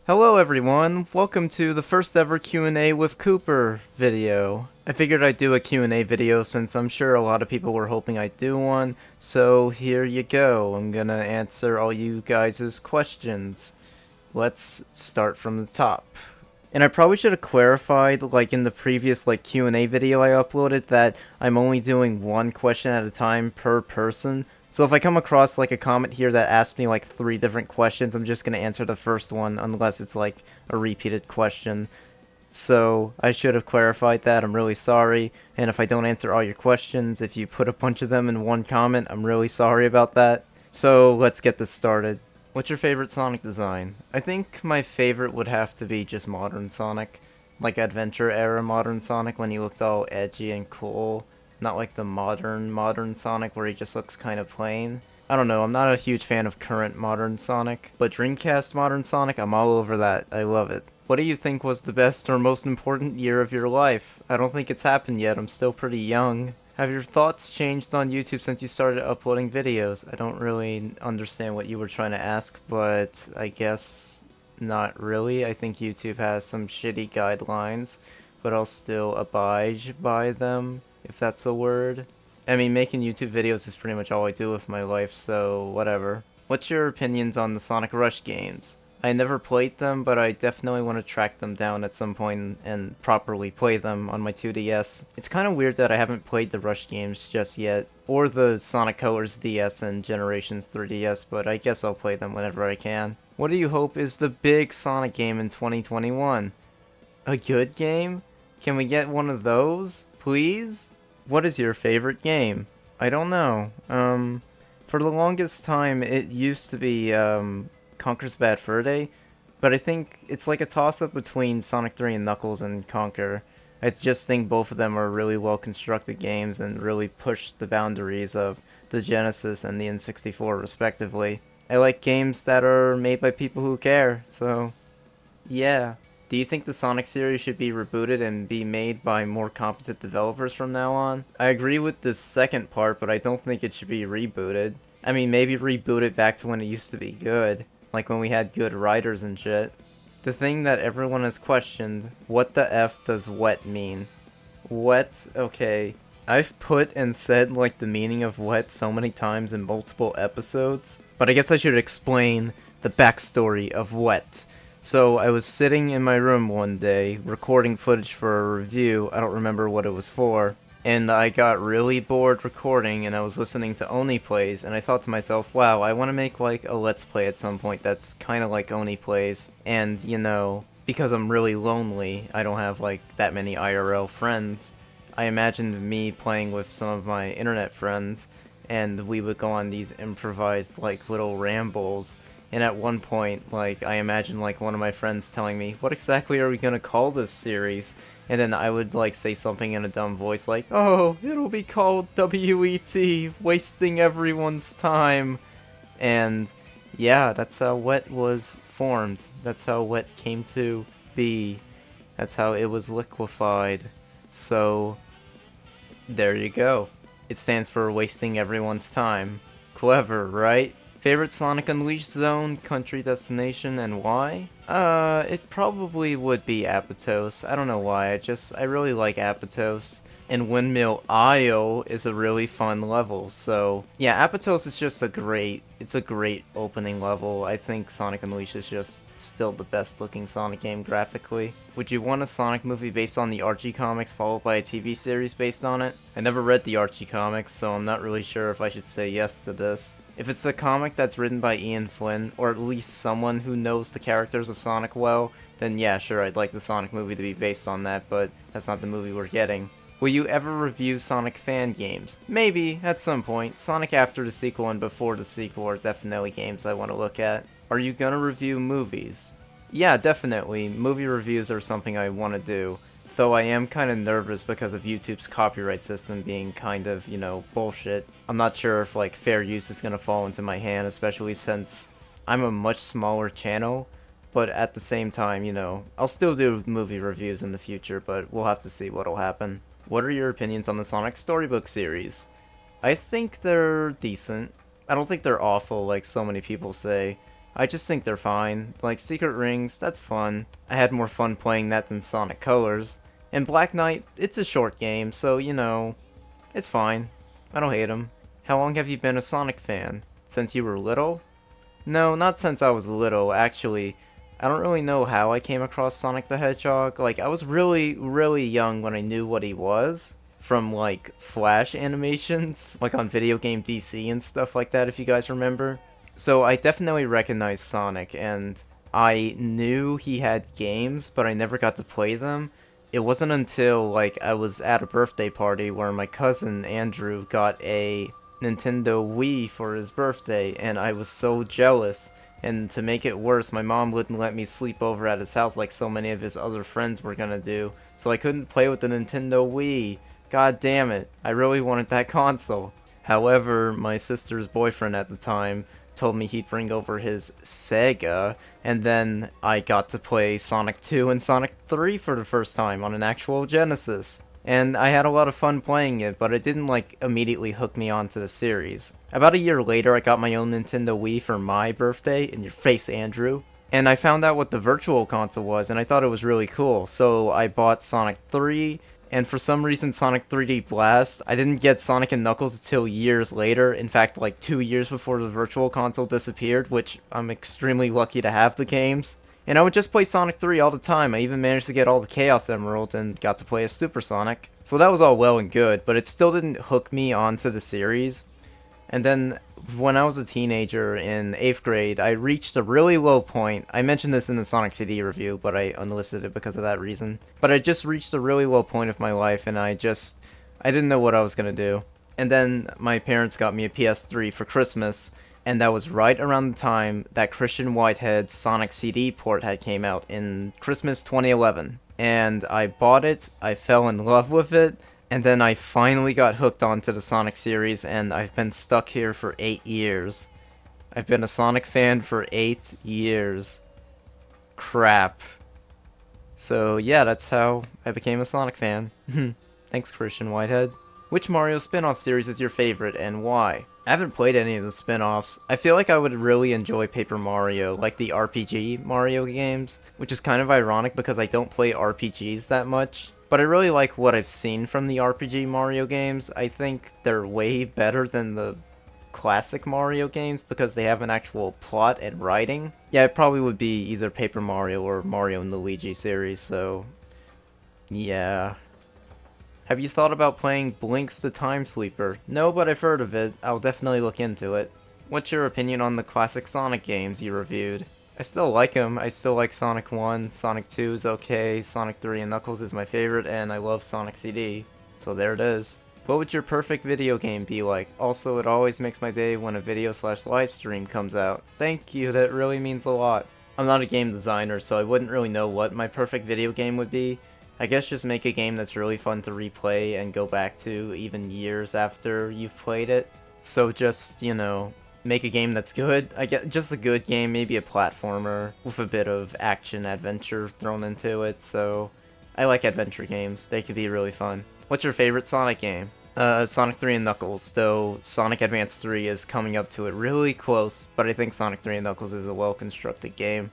Hello everyone, welcome to the first ever Q&A with Cooper video. I figured I'd do a Q&A video since I'm sure a lot of people were hoping I'd do one, so here you go. I'm gonna answer all you guys' questions. Let's start from the top. And I probably should have clarified, like in the previous Q&A video I uploaded, that I'm only doing one question at a time per person. So if I come across like a comment here that asks me like 3 different questions, I'm just gonna answer the first one unless it's like a repeated question. So I should have clarified that. I'm really sorry. And if I don't answer all your questions, if you put a bunch of them in one comment, I'm really sorry about that. So let's get this started. What's your favorite Sonic design? I think my favorite would have to be just modern Sonic. Like Adventure era modern Sonic when he looked all edgy and cool. Not like the modern Sonic where he just looks kind of plain. I don't know, I'm not a huge fan of current modern Sonic, but Dreamcast modern Sonic, I'm all over that. I love it. What do you think was the best or most important year of your life? I don't think it's happened yet, I'm still pretty young. Have your thoughts changed on YouTube since you started uploading videos? I don't really understand what you were trying to ask, but I guess not really. I think YouTube has some shitty guidelines, but I'll still abide by them, if that's a word. I mean, making YouTube videos is pretty much all I do with my life, so whatever. What's your opinions on the Sonic Rush games? I never played them, but I definitely want to track them down at some point and properly play them on my 2DS. It's kind of weird that I haven't played the Rush games just yet, or the Sonic Colors DS and Generations 3DS, but I guess I'll play them whenever I can. What do you hope is the big Sonic game in 2021? A good game? Can we get one of those, please? What is your favorite game? I don't know. For the longest time, it used to be, Conker's Bad Fur Day, but I think it's like a toss-up between Sonic 3 and Knuckles and Conker. I just think both of them are really well-constructed games and really push the boundaries of the Genesis and the N64 respectively. I like games that are made by people who care, so yeah. Do you think the Sonic series should be rebooted and be made by more competent developers from now on? I agree with the second part, but I don't think it should be rebooted. I mean, maybe reboot it back to when it used to be good, like when we had good writers and shit. The thing that everyone has questioned, what the F does wet mean? Wet, okay. I've put and said like the meaning of wet so many times in multiple episodes, but I guess I should explain the backstory of wet. So I was sitting in my room one day, recording footage for a review, I don't remember what it was for, and I got really bored recording and I was listening to Oni Plays, and I thought to myself, wow, I want to make like a Let's Play at some point that's kind of like Oni Plays, and you know, because I'm really lonely, I don't have like that many IRL friends, I imagined me playing with some of my internet friends, and we would go on these improvised like little rambles. And at one point, like, I imagined, like, one of my friends telling me, what exactly are we gonna call this series? And then I would, like, say something in a dumb voice, like, oh, it'll be called WET, wasting everyone's time. And, yeah, that's how WET was formed. That's how WET came to be. That's how it was liquefied. So, there you go. It stands for wasting everyone's time. Clever, right? Favorite Sonic Unleashed zone, country, destination, and why? It probably would be Apatow. I don't know why, I really like Apatow. And Windmill Isle is a really fun level, so yeah, Apatow is just it's a great opening level. I think Sonic Unleashed is just still the best looking Sonic game graphically. Would you want a Sonic movie based on the Archie comics followed by a TV series based on it? I never read the Archie comics, so I'm not really sure if I should say yes to this. If it's a comic that's written by Ian Flynn, or at least someone who knows the characters of Sonic well, then yeah, sure, I'd like the Sonic movie to be based on that, but that's not the movie we're getting. Will you ever review Sonic fan games? Maybe, at some point. Sonic after the sequel and before the sequel are definitely games I want to look at. Are you gonna review movies? Yeah, definitely. Movie reviews are something I want to do. Though I am kind of nervous because of YouTube's copyright system being kind of, you know, bullshit. I'm not sure if, like, fair use is gonna fall into my hand, especially since I'm a much smaller channel. But at the same time, you know, I'll still do movie reviews in the future, but we'll have to see what'll happen. What are your opinions on the Sonic Storybook series? I think they're decent. I don't think they're awful like so many people say. I just think they're fine. Like, Secret Rings, that's fun. I had more fun playing that than Sonic Colors. And Black Knight, it's a short game, so, you know, it's fine. I don't hate them. How long have you been a Sonic fan? Since you were little? No, not since I was little, actually. I don't really know how I came across Sonic the Hedgehog. Like, I was really, really young when I knew what he was. From, like, Flash animations, like on Video Game DC and stuff like that, if you guys remember. So I definitely recognized Sonic, and I knew he had games, but I never got to play them. It wasn't until, like, I was at a birthday party where my cousin Andrew got a Nintendo Wii for his birthday, and I was so jealous. And to make it worse, my mom wouldn't let me sleep over at his house like so many of his other friends were gonna do, so I couldn't play with the Nintendo Wii. God damn it, I really wanted that console. However, my sister's boyfriend at the time told me he'd bring over his Sega, and then I got to play Sonic 2 and Sonic 3 for the first time on an actual Genesis. And I had a lot of fun playing it, but it didn't like immediately hook me onto the series. About a year later, I got my own Nintendo Wii for my birthday, in your face, Andrew. And I found out what the Virtual Console was, and I thought it was really cool. So I bought Sonic 3, and for some reason Sonic 3D Blast, I didn't get Sonic and Knuckles until years later. In fact, like 2 years before the Virtual Console disappeared, which I'm extremely lucky to have the games. And I would just play Sonic 3 all the time. I even managed to get all the Chaos Emeralds and got to play as Super Sonic. So that was all well and good, but it still didn't hook me onto the series. And then when I was a teenager in 8th grade, I reached a really low point. I mentioned this in the Sonic CD review, but I unlisted it because of that reason. But I just reached a really low point of my life, and I didn't know what I was going to do. And then my parents got me a PS3 for Christmas, and that was right around the time that Christian Whitehead's Sonic CD port had came out in Christmas 2011. And I bought it, I fell in love with it, and then I finally got hooked onto the Sonic series, and I've been stuck here for 8 years. I've been a Sonic fan for 8 years. Crap. So yeah, that's how I became a Sonic fan. Thanks, Christian Whitehead. Which Mario spin-off series is your favorite, and why? I haven't played any of the spin-offs. I feel like I would really enjoy Paper Mario, like the RPG Mario games, which is kind of ironic because I don't play RPGs that much. But I really like what I've seen from the RPG Mario games. I think they're way better than the classic Mario games because they have an actual plot and writing. Yeah, it probably would be either Paper Mario or Mario and Luigi series, so yeah. Have you thought about playing Blinx the Time Sweeper? No, but I've heard of it. I'll definitely look into it. What's your opinion on the classic Sonic games you reviewed? I still like them. I still like Sonic 1, Sonic 2 is okay, Sonic 3 and Knuckles is my favorite, and I love Sonic CD. So there it is. What would your perfect video game be like? Also, it always makes my day when a video/live stream comes out. Thank you, that really means a lot. I'm not a game designer, so I wouldn't really know what my perfect video game would be. I guess just make a game that's really fun to replay and go back to even years after you've played it. So just, you know, make a game that's good. I get just a good game, maybe a platformer with a bit of action adventure thrown into it. So I like adventure games. They could be really fun. What's your favorite Sonic game? Sonic 3 and Knuckles, though Sonic Advance 3 is coming up to it really close, but I think Sonic 3 and Knuckles is a well-constructed game.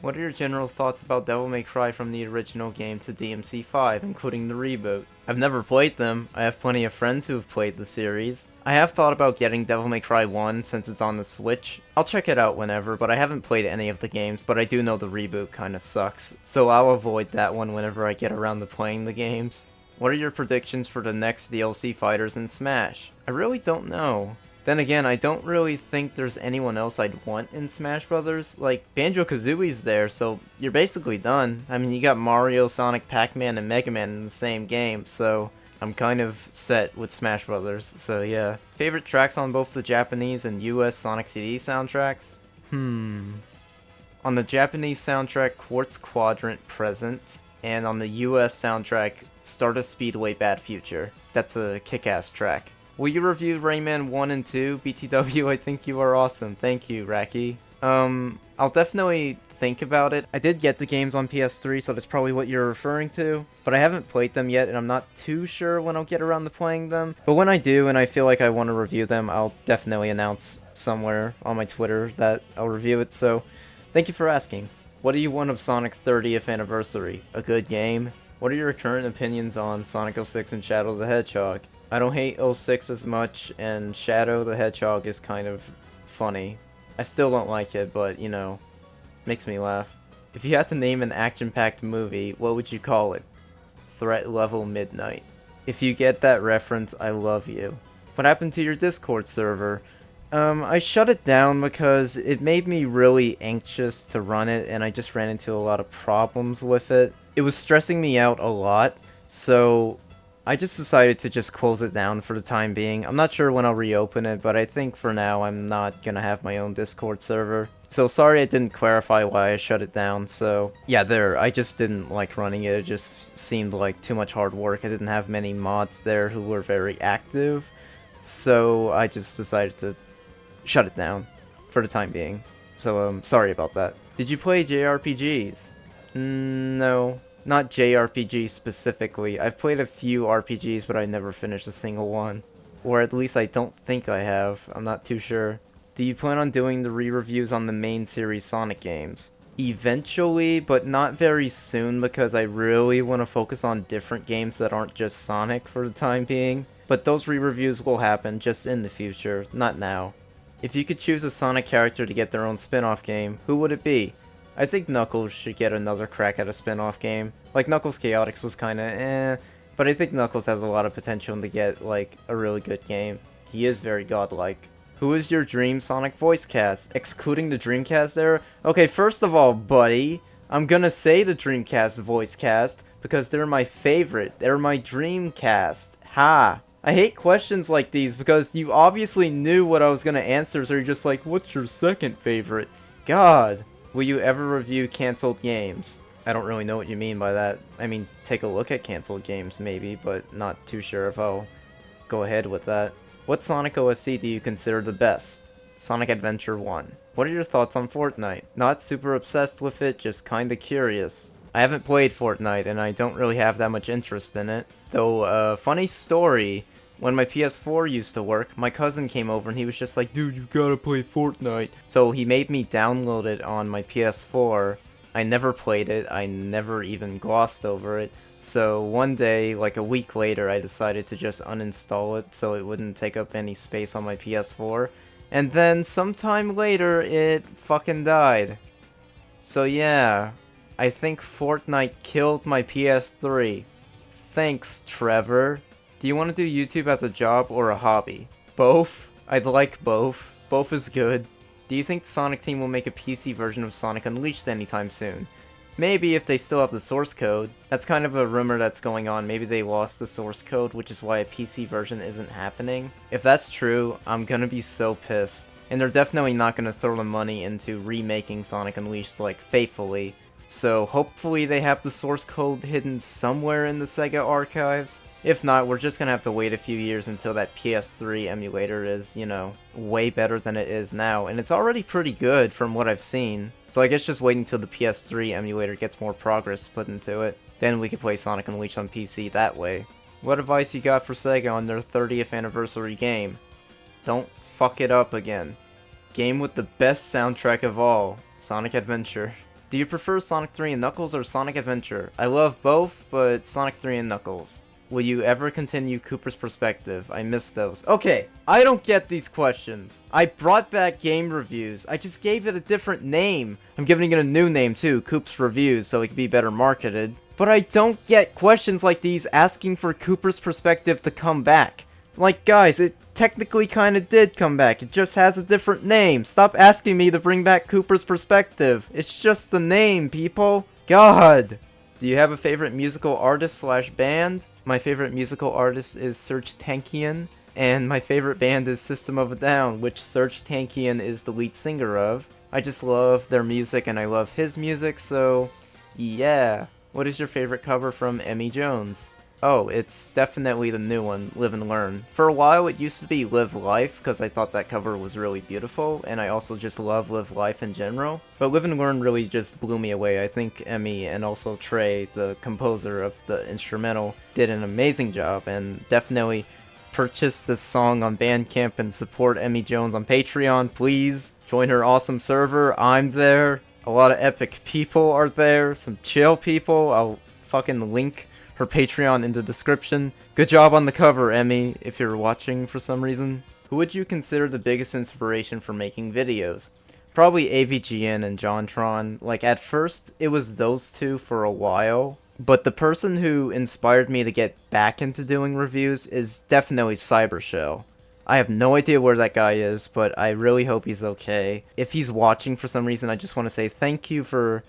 What are your general thoughts about Devil May Cry from the original game to DMC5, including the reboot? I've never played them. I have plenty of friends who have played the series. I have thought about getting Devil May Cry 1 since it's on the Switch. I'll check it out whenever, but I haven't played any of the games, but I do know the reboot kinda sucks, so I'll avoid that one whenever I get around to playing the games. What are your predictions for the next DLC fighters in Smash? I really don't know. Then again, I don't really think there's anyone else I'd want in Smash Brothers. Like, Banjo-Kazooie's there, so you're basically done. I mean, you got Mario, Sonic, Pac-Man, and Mega Man in the same game, so I'm kind of set with Smash Brothers, so yeah. Favorite tracks on both the Japanese and US Sonic CD soundtracks? On the Japanese soundtrack, Quartz Quadrant Present, and on the US soundtrack, Stardust Speedway Bad Future. That's a kick-ass track. Will you review Rayman 1 and 2? BTW, I think you are awesome. Thank you, Raki. I'll definitely think about it. I did get the games on PS3, so that's probably what you're referring to. But I haven't played them yet, and I'm not too sure when I'll get around to playing them. But when I do, and I feel like I want to review them, I'll definitely announce somewhere on my Twitter that I'll review it, so thank you for asking. What do you want of Sonic's 30th anniversary? A good game? What are your current opinions on Sonic 06 and Shadow the Hedgehog? I don't hate 06 as much, and Shadow the Hedgehog is kind of funny. I still don't like it, but, you know, makes me laugh. If you had to name an action-packed movie, what would you call it? Threat Level Midnight. If you get that reference, I love you. What happened to your Discord server? I shut it down because it made me really anxious to run it, and I just ran into a lot of problems with it. It was stressing me out a lot, so I just decided to just close it down for the time being. I'm not sure when I'll reopen it, but I think for now I'm not gonna have my own Discord server. So sorry I didn't clarify why I shut it down, so yeah, I just didn't like running it. It just seemed like too much hard work. I didn't have many mods there who were very active, so I just decided to shut it down for the time being. So sorry about that. Did you play JRPGs? No, not JRPG specifically. I've played a few RPGs, but I never finished a single one. Or at least I don't think I have. I'm not too sure. Do you plan on doing the re-reviews on the main series Sonic games? Eventually, but not very soon because I really want to focus on different games that aren't just Sonic for the time being. But those re-reviews will happen just in the future, not now. If you could choose a Sonic character to get their own spin-off game, who would it be? I think Knuckles should get another crack at a spin-off game. Like, Knuckles Chaotix was kinda eh, but I think Knuckles has a lot of potential to get, like, a really good game. He is very godlike. Who is your dream Sonic voice cast? Excluding the Dreamcast era? Okay, first of all, buddy, I'm gonna say the Dreamcast voice cast because they're my favorite. They're my dream cast. Ha! I hate questions like these because you obviously knew what I was gonna answer, so you're just like, what's your second favorite? God. Will you ever review canceled games? I don't really know what you mean by that. I mean, take a look at canceled games maybe, but not too sure if I'll go ahead with that. What Sonic OSC do you consider the best? Sonic Adventure 1. What are your thoughts on Fortnite? Not super obsessed with it, just kinda curious. I haven't played Fortnite, and I don't really have that much interest in it. Though, funny story, when my PS4 used to work, my cousin came over and he was just like, dude, you gotta play Fortnite. So he made me download it on my PS4. I never played it, I never even glossed over it. So one day, like a week later, I decided to just uninstall it so it wouldn't take up any space on my PS4. And then sometime later, it fucking died. So yeah, I think Fortnite killed my PS3. Thanks, Trevor. Do you want to do YouTube as a job or a hobby? Both? I'd like both. Both is good. Do you think the Sonic team will make a PC version of Sonic Unleashed anytime soon? Maybe if they still have the source code. That's kind of a rumor that's going on. Maybe they lost the source code, which is why a PC version isn't happening. If that's true, I'm gonna be so pissed. And they're definitely not gonna throw the money into remaking Sonic Unleashed, like, faithfully. So hopefully they have the source code hidden somewhere in the Sega archives. If not, we're just gonna have to wait a few years until that PS3 emulator is, you know, way better than it is now. And it's already pretty good from what I've seen. So I guess just waiting until the PS3 emulator gets more progress put into it. Then we can play Sonic Unleashed on PC that way. What advice you got for Sega on their 30th anniversary game? Don't fuck it up again. Game with the best soundtrack of all, Sonic Adventure. Do you prefer Sonic 3 and Knuckles or Sonic Adventure? I love both, but Sonic 3 and Knuckles. Will you ever continue Cooper's Perspective? I miss those. Okay, I don't get these questions. I brought back game reviews. I just gave it a different name. I'm giving it a new name too, Cooper's Reviews, so it can be better marketed. But I don't get questions like these asking for Cooper's Perspective to come back. Like, guys, it technically kinda did come back. It just has a different name. Stop asking me to bring back Cooper's Perspective. It's just the name, people. God. Do you have a favorite musical artist / band? My favorite musical artist is Serj Tankian, and my favorite band is System of a Down, which Serj Tankian is the lead singer of. I just love their music and I love his music, so yeah. What is your favorite cover from Emmy Jones? Oh, it's definitely the new one, Live and Learn. For a while it used to be Live Life, because I thought that cover was really beautiful, and I also just love Live Life in general. But Live and Learn really just blew me away. I think Emmy and also Trey, the composer of the instrumental, did an amazing job, and definitely purchase this song on Bandcamp and support Emmy Jones on Patreon, please join her awesome server. I'm there. A lot of epic people are there. Some chill people. I'll fucking link her Patreon in the description. Good job on the cover, Emmy, if you're watching for some reason. Who would you consider the biggest inspiration for making videos? Probably AVGN and JonTron. Like, at first, it was those two for a while. But the person who inspired me to get back into doing reviews is definitely Cybershell. I have no idea where that guy is, but I really hope he's okay. If he's watching for some reason, I just want to say thank you for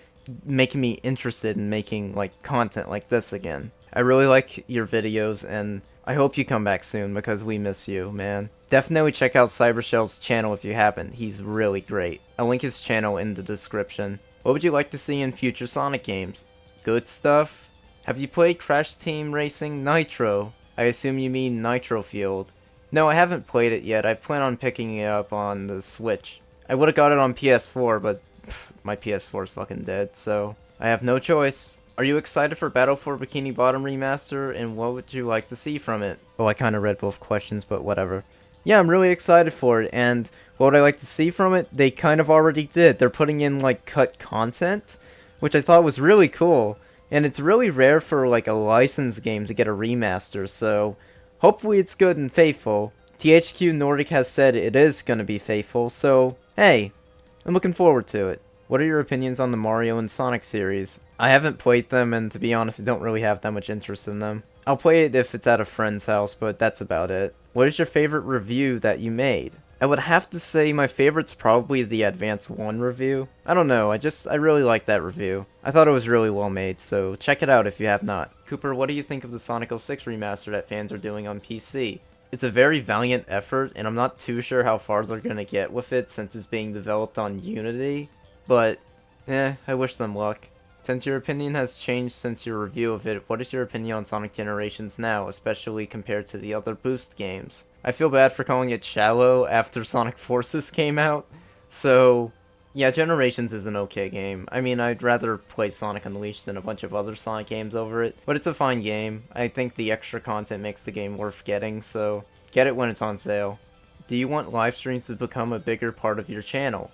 making me interested in making, like, content like this again. I really like your videos, and I hope you come back soon, because we miss you, man. Definitely check out Cybershell's channel if you haven't. He's really great. I'll link his channel in the description. What would you like to see in future Sonic games? Good stuff? Have you played Crash Team Racing Nitro? I assume you mean Nitro Field. No, I haven't played it yet. I plan on picking it up on the Switch. I would've got it on PS4, but my PS4 is fucking dead, so I have no choice. Are you excited for Battle for Bikini Bottom Remaster, and what would you like to see from it? Oh, I kinda read both questions, but whatever. Yeah, I'm really excited for it, and what would I like to see from it? They kind of already did. They're putting in, like, cut content, which I thought was really cool. And it's really rare for, like, a licensed game to get a remaster, so hopefully it's good and faithful. THQ Nordic has said it is gonna be faithful, so hey, I'm looking forward to it. What are your opinions on the Mario and Sonic series? I haven't played them, and to be honest, I don't really have that much interest in them. I'll play it if it's at a friend's house, but that's about it. What is your favorite review that you made? I would have to say my favorite's probably the Advance 1 review. I don't know, I really like that review. I thought it was really well made, so check it out if you have not. Cooper, what do you think of the Sonic 06 remaster that fans are doing on PC? It's a very valiant effort, and I'm not too sure how far they're gonna get with it since it's being developed on Unity, but I wish them luck. Since your opinion has changed since your review of it, what is your opinion on Sonic Generations now, especially compared to the other Boost games? I feel bad for calling it shallow after Sonic Forces came out, so yeah, Generations is an okay game. I mean, I'd rather play Sonic Unleashed than a bunch of other Sonic games over it, but it's a fine game. I think the extra content makes the game worth getting, so get it when it's on sale. Do you want live streams to become a bigger part of your channel?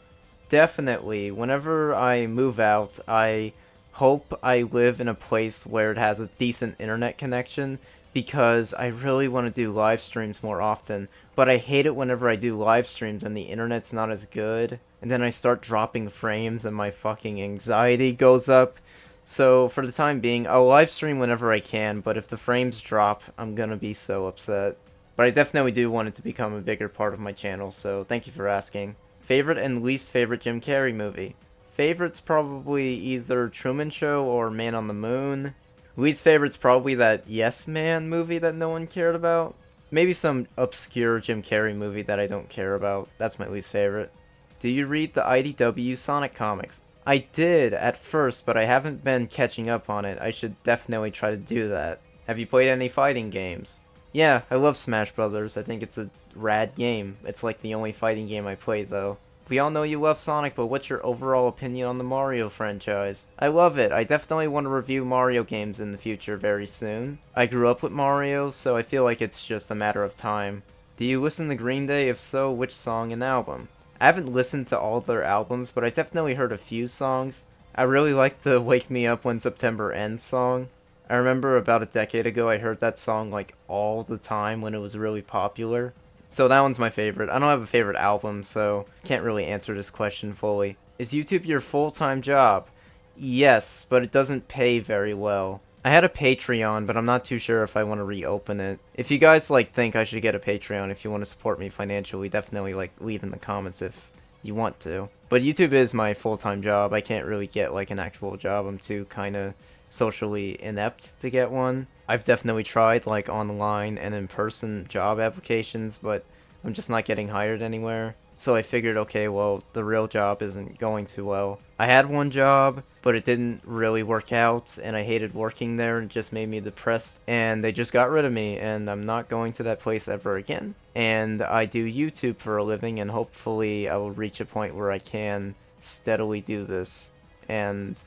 Definitely. Whenever I move out, I hope I live in a place where it has a decent internet connection, because I really want to do live streams more often, but I hate it whenever I do live streams and the internet's not as good, and then I start dropping frames and my fucking anxiety goes up. So for the time being, I'll live stream whenever I can, but if the frames drop, I'm gonna be so upset. But I definitely do want it to become a bigger part of my channel, so thank you for asking. Favorite and least favorite Jim Carrey movie? Favorite's probably either Truman Show or Man on the Moon. Least favorite's probably that Yes Man movie that no one cared about. Maybe some obscure Jim Carrey movie that I don't care about. That's my least favorite. Do you read the IDW Sonic comics? I did at first, but I haven't been catching up on it. I should definitely try to do that. Have you played any fighting games? Yeah, I love Smash Brothers. I think it's a rad game. It's like the only fighting game I play though. We all know you love Sonic, but what's your overall opinion on the Mario franchise? I love it. I definitely want to review Mario games in the future very soon. I grew up with Mario, so I feel like it's just a matter of time. Do you listen to Green Day? If so, which song and album? I haven't listened to all their albums, but I've definitely heard a few songs. I really like the Wake Me Up When September Ends song. I remember about a decade ago I heard that song like all the time when it was really popular. So that one's my favorite. I don't have a favorite album, so can't really answer this question fully. Is YouTube your full-time job? Yes, but it doesn't pay very well. I had a Patreon, but I'm not too sure if I want to reopen it. If you guys think I should get a Patreon, if you want to support me financially, definitely leave in the comments if you want to. But YouTube is my full-time job. I can't really get an actual job. I'm too kind of socially inept to get one. I've definitely tried online and in-person job applications, but I'm just not getting hired anywhere. So I figured, okay, well, the real job isn't going too well. I had one job, but it didn't really work out, and I hated working there. It just made me depressed, and they just got rid of me, and I'm not going to that place ever again. And I do YouTube for a living, and hopefully I will reach a point where I can steadily do this. And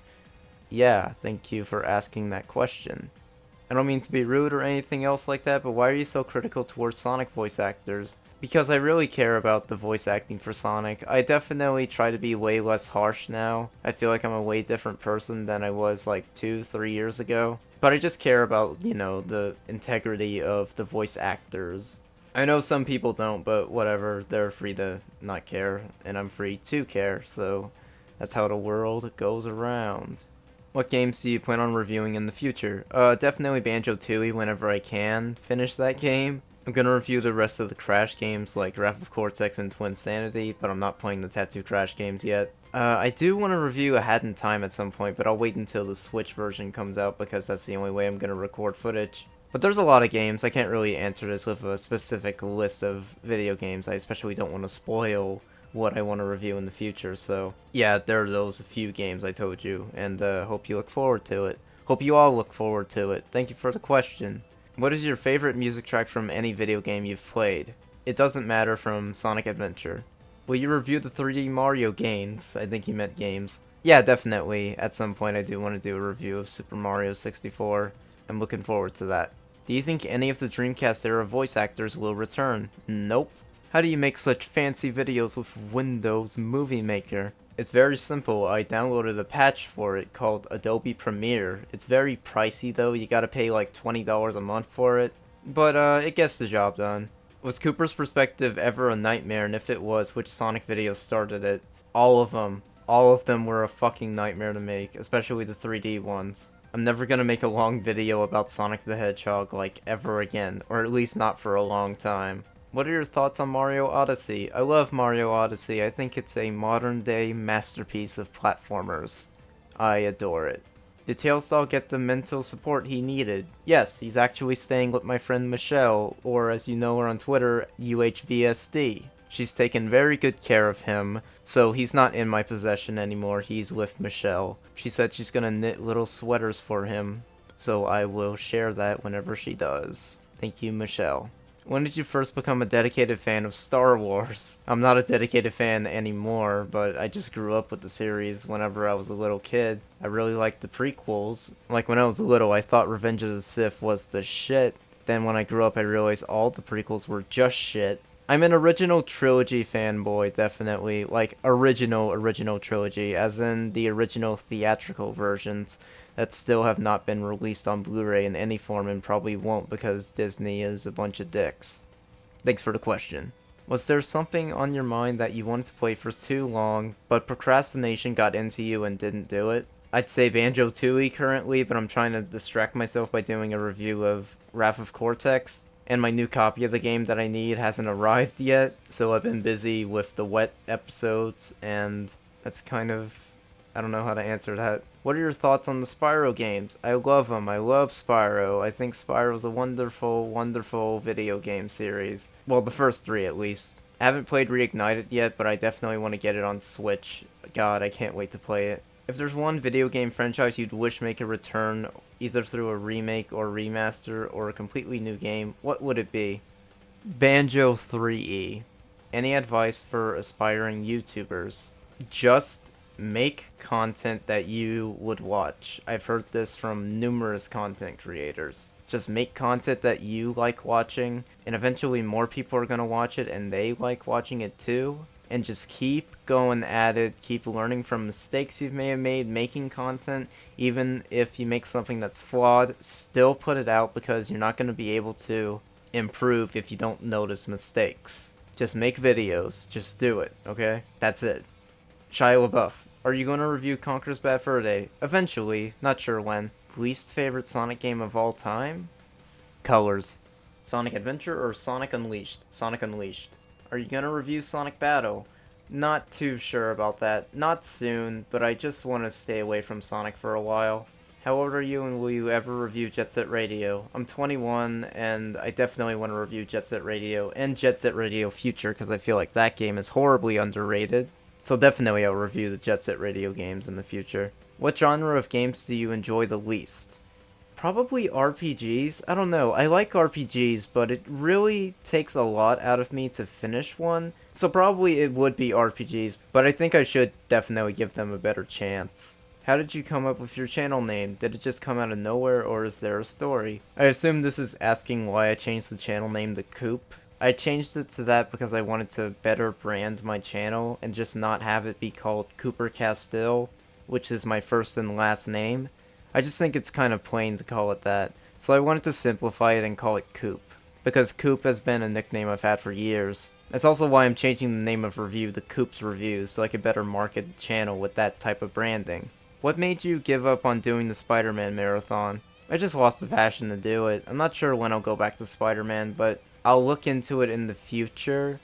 yeah, thank you for asking that question. I don't mean to be rude or anything else like that, but why are you so critical towards Sonic voice actors? Because I really care about the voice acting for Sonic. I definitely try to be way less harsh now. I feel like I'm a way different person than I was like 2-3 years ago. But I just care about, the integrity of the voice actors. I know some people don't, but whatever, they're free to not care, and I'm free to care, so that's how the world goes around. What games do you plan on reviewing in the future? Definitely Banjo-Tooie whenever I can finish that game. I'm gonna review the rest of the Crash games like Wrath of Cortex and Twinsanity, but I'm not playing the Tattoo Crash games yet. I do want to review A Hat in Time at some point, but I'll wait until the Switch version comes out because that's the only way I'm gonna record footage. But there's a lot of games. I can't really answer this with a specific list of video games. I especially don't want to spoil what I want to review in the future. So yeah, there are those few games I told you, and hope you look forward to it. Hope you all look forward to it. Thank you for the question. What is your favorite music track from any video game you've played? It doesn't matter, from Sonic Adventure. Will you review the 3D Mario games? I think you meant games. Yeah, definitely. At some point I do want to do a review of Super Mario 64. I'm looking forward to that. Do you think any of the Dreamcast era voice actors will return? Nope. How do you make such fancy videos with Windows Movie Maker? It's very simple. I downloaded a patch for it called Adobe Premiere. It's very pricey though. You gotta pay like $20 a month for it. But it gets the job done. Was Cooper's perspective ever a nightmare, and if it was, which Sonic video started it? All of them. All of them were a fucking nightmare to make, especially the 3D ones. I'm never gonna make a long video about Sonic the Hedgehog, like, ever again, or at least not for a long time. What are your thoughts on Mario Odyssey? I love Mario Odyssey. I think it's a modern-day masterpiece of platformers. I adore it. Did Tailstar get the mental support he needed? Yes, he's actually staying with my friend Michelle, or as you know her on Twitter, UHVSD. She's taken very good care of him, so he's not in my possession anymore, he's with Michelle. She said she's gonna knit little sweaters for him, so I will share that whenever she does. Thank you, Michelle. When did you first become a dedicated fan of Star Wars? I'm not a dedicated fan anymore, but I just grew up with the series whenever I was a little kid. I really liked the prequels. Like when I was little, I thought Revenge of the Sith was the shit. Then when I grew up, I realized all the prequels were just shit. I'm an original trilogy fanboy, definitely. Like, original trilogy, as in the original theatrical versions that still have not been released on Blu-ray in any form and probably won't because Disney is a bunch of dicks. Thanks for the question. Was there something on your mind that you wanted to play for too long, but procrastination got into you and didn't do it? I'd say Banjo-Tooie currently, but I'm trying to distract myself by doing a review of Wrath of Cortex. And my new copy of the game that I need hasn't arrived yet, so I've been busy with the wet episodes, and that's kind of... I don't know how to answer that. What are your thoughts on the Spyro games? I love them. I love Spyro. I think Spyro's a wonderful, wonderful video game series. Well, the first three at least. I haven't played Reignited yet, but I definitely want to get it on Switch. God, I can't wait to play it. If there's one video game franchise you'd wish make a return, either through a remake or remaster or a completely new game, what would it be? Banjo 3E. Any advice for aspiring YouTubers? Just make content that you would watch. I've heard this from numerous content creators. Just make content that you like watching, and eventually more people are going to watch it and they like watching it too. And just keep going at it, keep learning from mistakes you may have made making content. Even if you make something that's flawed, still put it out because you're not going to be able to improve if you don't notice mistakes. Just make videos, just do it, okay? That's it. Shia LaBeouf, are you going to review Conker's Bad Fur Day? Eventually, not sure when. Least favorite Sonic game of all time? Colors. Sonic Adventure or Sonic Unleashed? Sonic Unleashed. Are you gonna review Sonic Battle? Not too sure about that. Not soon, but I just want to stay away from Sonic for a while. How old are you, and will you ever review Jet Set Radio? I'm 21, and I definitely want to review Jet Set Radio and Jet Set Radio Future, because I feel like that game is horribly underrated. So definitely I'll review the Jet Set Radio games in the future. What genre of games do you enjoy the least? Probably RPGs. I don't know. I like RPGs, but it really takes a lot out of me to finish one. So probably it would be RPGs, but I think I should definitely give them a better chance. How did you come up with your channel name? Did it just come out of nowhere, or is there a story? I assume this is asking why I changed the channel name to Coop. I changed it to that because I wanted to better brand my channel and just not have it be called Cooper Castile, which is my first and last name. I just think it's kind of plain to call it that, so I wanted to simplify it and call it Coop, because Coop has been a nickname I've had for years. That's also why I'm changing the name of review to Coop's Reviews, so I could better market the channel with that type of branding. What made you give up on doing the Spider-Man marathon? I just lost the passion to do it. I'm not sure when I'll go back to Spider-Man, but I'll look into it in the future,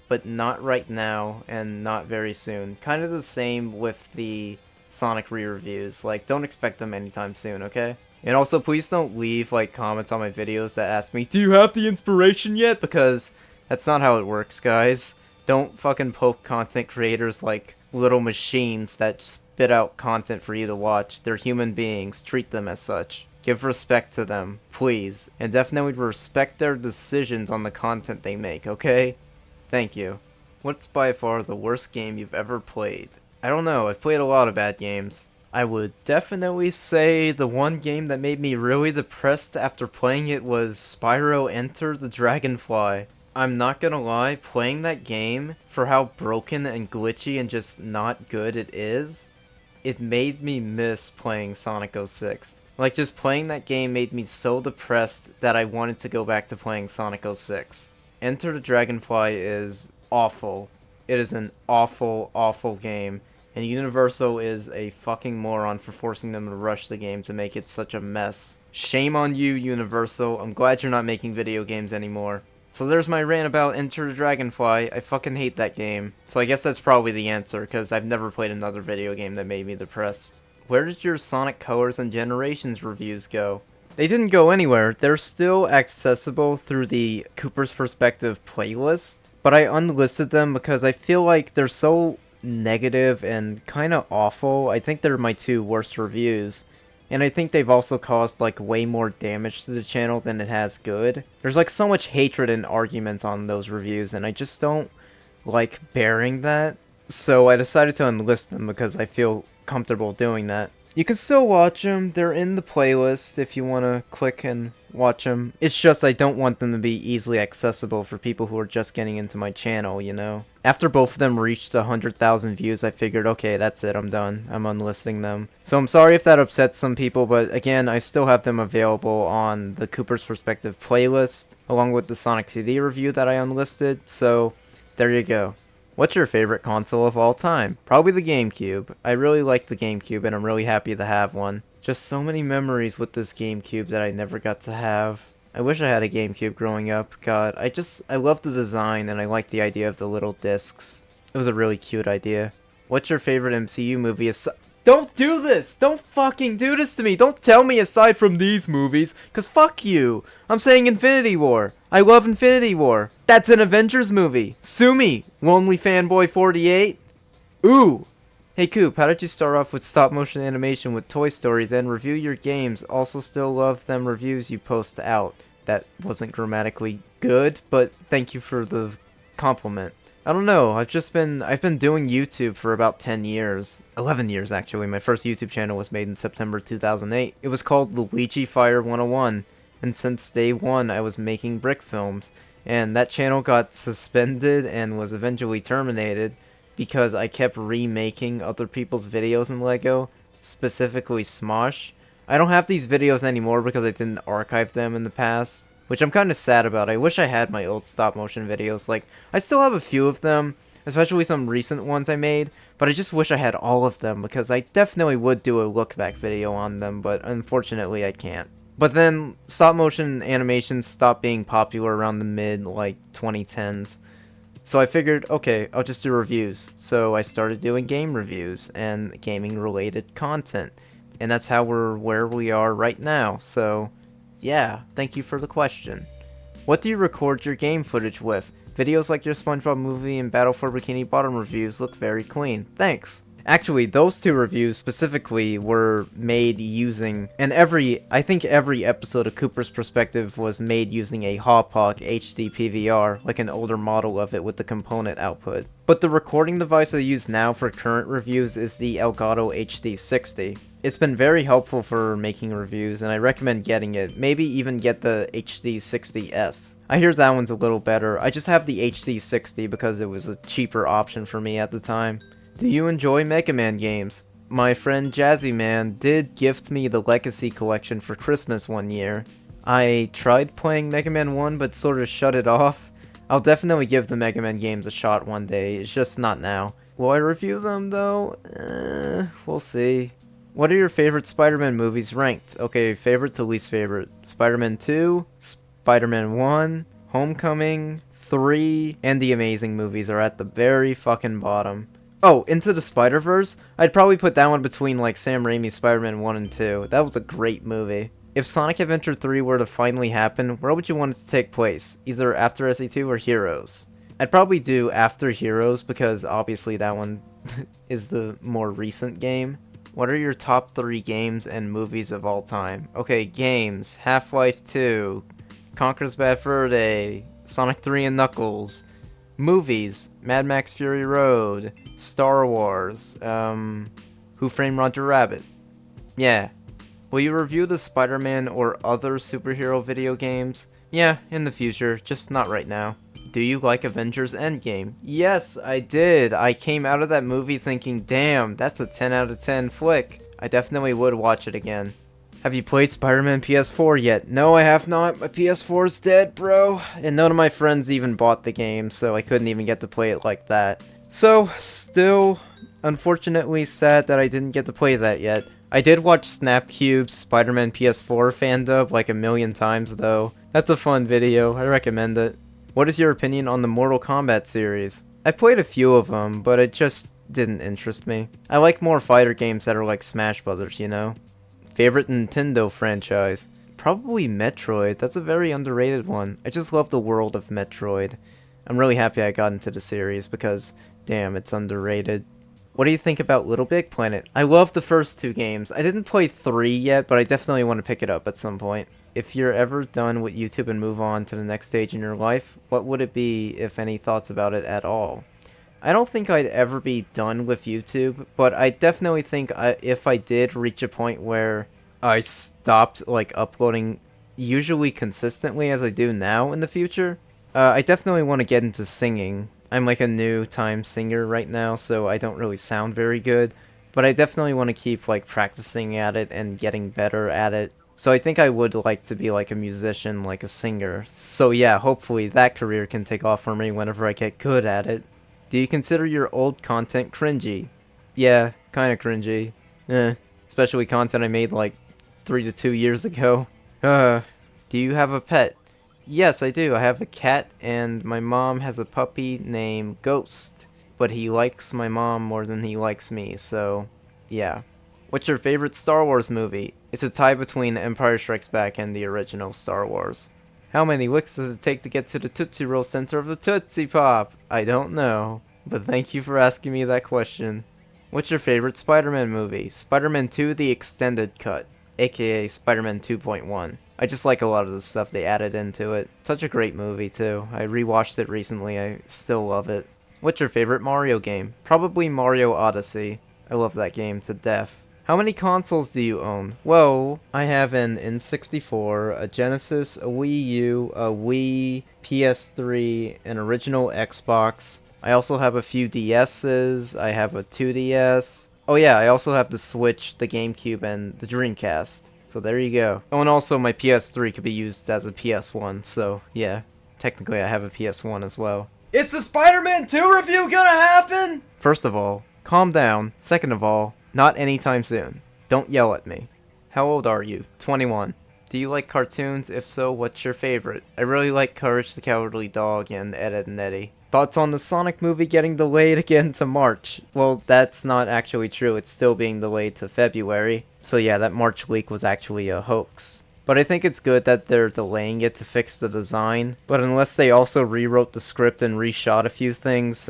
but not right now and not very soon. Kind of the same with the Sonic re-reviews. Like, don't expect them anytime soon, okay? And also, please don't leave, like, comments on my videos that ask me, do you have the inspiration yet? Because that's not how it works, guys. Don't fucking poke content creators like little machines that spit out content for you to watch. They're human beings. Treat them as such. Give respect to them, please. And definitely respect their decisions on the content they make, okay? Thank you. What's by far the worst game you've ever played? I don't know, I've played a lot of bad games. I would definitely say the one game that made me really depressed after playing it was Spyro Enter the Dragonfly. I'm not gonna lie, playing that game, for how broken and glitchy and just not good it is, it made me miss playing Sonic 06. Like, just playing that game made me so depressed that I wanted to go back to playing Sonic 06. Enter the Dragonfly is awful. It is an awful, awful game. And Universal is a fucking moron for forcing them to rush the game to make it such a mess. Shame on you, Universal. I'm glad you're not making video games anymore. So there's my rant about Enter the Dragonfly. I fucking hate that game. So I guess that's probably the answer, because I've never played another video game that made me depressed. Where did your Sonic Colors and Generations reviews go? They didn't go anywhere. They're still accessible through the Cooper's Perspective playlist, but I unlisted them because I feel like they're so negative and kind of awful. I think they're my two worst reviews. And I think they've also caused, like, way more damage to the channel than it has good. There's, like, so much hatred and arguments on those reviews, and I just don't like bearing that. So I decided to unlist them because I feel comfortable doing that. You can still watch them. They're in the playlist if you want to click and watch them. It's just I don't want them to be easily accessible for people who are just getting into my channel, you know? After both of them reached 100,000 views, I figured, okay, that's it, I'm done. I'm unlisting them. So I'm sorry if that upsets some people, but again, I still have them available on the Cooper's Perspective playlist, along with the Sonic CD review that I unlisted, so there you go. What's your favorite console of all time? Probably the GameCube. I really like the GameCube, and I'm really happy to have one. Just so many memories with this GameCube that I never got to have. I wish I had a GameCube growing up. God, I love the design, and I like the idea of the little discs. It was a really cute idea. What's your favorite MCU movie? Don't do this! Don't fucking do this to me! Don't tell me aside from these movies, cause fuck you! I'm saying Infinity War! I love Infinity War! That's an Avengers movie! Sue me, Lonely Fanboy 48! Ooh! Hey Coop, how did you start off with stop motion animation with Toy Story, then review your games? Also still love them reviews you post out. That wasn't grammatically good, but thank you for the compliment. I don't know, I've been doing YouTube for about 10 years. 11 years, actually. My first YouTube channel was made in September 2008. It was called Luigi Fire 101, and since day one, I was making brick films. And that channel got suspended and was eventually terminated because I kept remaking other people's videos in LEGO, specifically Smosh. I don't have these videos anymore because I didn't archive them in the past, which I'm kind of sad about. I wish I had my old stop motion videos. Like, I still have a few of them, especially some recent ones I made, but I just wish I had all of them because I definitely would do a look back video on them, but unfortunately I can't. But then stop motion animations stopped being popular around the mid, like, 2010s. So I figured, okay, I'll just do reviews. So I started doing game reviews and gaming related content. And that's how we're where we are right now. So yeah, thank you for the question. What do you record your game footage with? Videos like your SpongeBob movie and Battle for Bikini Bottom reviews look very clean. Thanks. Actually, those two reviews specifically were made using, and I think every episode of Cooper's Perspective was made using a Hauppauge HD PVR, like an older model of it with the component output. But the recording device I use now for current reviews is the Elgato HD60. It's been very helpful for making reviews, and I recommend getting it. Maybe even get the HD60S. I hear that one's a little better. I just have the HD60 because it was a cheaper option for me at the time. Do you enjoy Mega Man games? My friend Jazzy Man did gift me the Legacy Collection for Christmas one year. I tried playing Mega Man 1 but sort of shut it off. I'll definitely give the Mega Man games a shot one day, it's just not now. Will I review them though? We'll see. What are your favorite Spider-Man movies ranked? Okay, favorite to least favorite. Spider-Man 2, Spider-Man 1, Homecoming, 3, and The Amazing movies are at the very fucking bottom. Oh, Into the Spider-Verse? I'd probably put that one between like Sam Raimi's Spider-Man 1 and 2. That was a great movie. If Sonic Adventure 3 were to finally happen, where would you want it to take place? Either after SE2 or Heroes? I'd probably do after Heroes because obviously that one is the more recent game. What are your top 3 games and movies of all time? Okay, games. Half-Life 2, Conker's Bad Fur Day, Sonic 3 and Knuckles. Movies, Mad Max Fury Road, Star Wars, Who Framed Roger Rabbit. Yeah. Will you review the Spider-Man or other superhero video games? Yeah, in the future, just not right now. Do you like Avengers Endgame? Yes, I did. I came out of that movie thinking, damn, that's a 10 out of 10 flick. I definitely would watch it again. Have you played Spider-Man PS4 yet? No, I have not. My PS4 is dead, bro. And none of my friends even bought the game, so I couldn't even get to play it like that. So, still, unfortunately sad that I didn't get to play that yet. I did watch Snapcube's Spider-Man PS4 fan dub like a million times, though. That's a fun video. I recommend it. What is your opinion on the Mortal Kombat series? I played a few of them, but it just didn't interest me. I like more fighter games that are like Smash Brothers, you know? Favorite Nintendo franchise? Probably Metroid. That's a very underrated one. I just love the world of Metroid. I'm really happy I got into the series because, damn, it's underrated. What do you think about Little Big Planet? I love the first 2 games. I didn't play 3 yet, but I definitely want to pick it up at some point. If you're ever done with YouTube and move on to the next stage in your life, what would it be, if any thoughts about it at all? I don't think I'd ever be done with YouTube, but I definitely think if I did reach a point where I stopped like uploading usually consistently as I do now in the future, I definitely want to get into singing. I'm like a new time singer right now, so I don't really sound very good, but I definitely want to keep like practicing at it and getting better at it. So I think I would like to be like a musician, like a singer. So yeah, hopefully that career can take off for me whenever I get good at it. Do you consider your old content cringy? Yeah, kinda cringy. Especially content I made like 3 to 2 years ago. Do you have a pet? Yes, I do. I have a cat, and my mom has a puppy named Ghost. But he likes my mom more than he likes me, so yeah. What's your favorite Star Wars movie? It's a tie between Empire Strikes Back and the original Star Wars. How many licks does it take to get to the Tootsie Roll center of the Tootsie Pop? I don't know, but thank you for asking me that question. What's your favorite Spider-Man movie? Spider-Man 2 The Extended Cut, aka Spider-Man 2.1. I just like a lot of the stuff they added into it. Such a great movie too. I rewatched it recently, I still love it. What's your favorite Mario game? Probably Mario Odyssey. I love that game to death. How many consoles do you own? Well, I have an N64, a Genesis, a Wii U, a Wii, PS3, an original Xbox. I also have a few DS's, I have a 2DS. Oh yeah, I also have the Switch, the GameCube, and the Dreamcast. So there you go. Oh, and also my PS3 could be used as a PS1, so yeah. Technically I have a PS1 as well. Is the Spider-Man 2 review gonna happen? First of all, calm down. Second of all, not anytime soon. Don't yell at me. How old are you? 21. Do you like cartoons? If so, what's your favorite? I really like Courage the Cowardly Dog and Ed, Edd n Eddy. Thoughts on the Sonic movie getting delayed again to March? Well, that's not actually true. It's still being delayed to February. So yeah, that March leak was actually a hoax. But I think it's good that they're delaying it to fix the design. But unless they also rewrote the script and reshot a few things,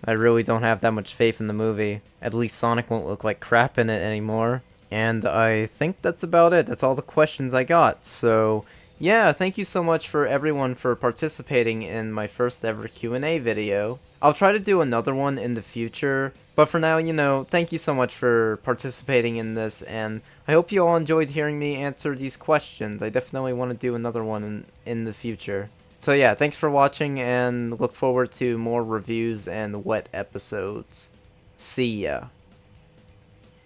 I really don't have that much faith in the movie. At least Sonic won't look like crap in it anymore. And I think that's about it. That's all the questions I got. So, yeah, thank you so much for everyone for participating in my first ever Q&A video. I'll try to do another one in the future, but for now, thank you so much for participating in this, and I hope you all enjoyed hearing me answer these questions. I definitely want to do another one in the future. So yeah, thanks for watching, and look forward to more reviews and wet episodes. See ya.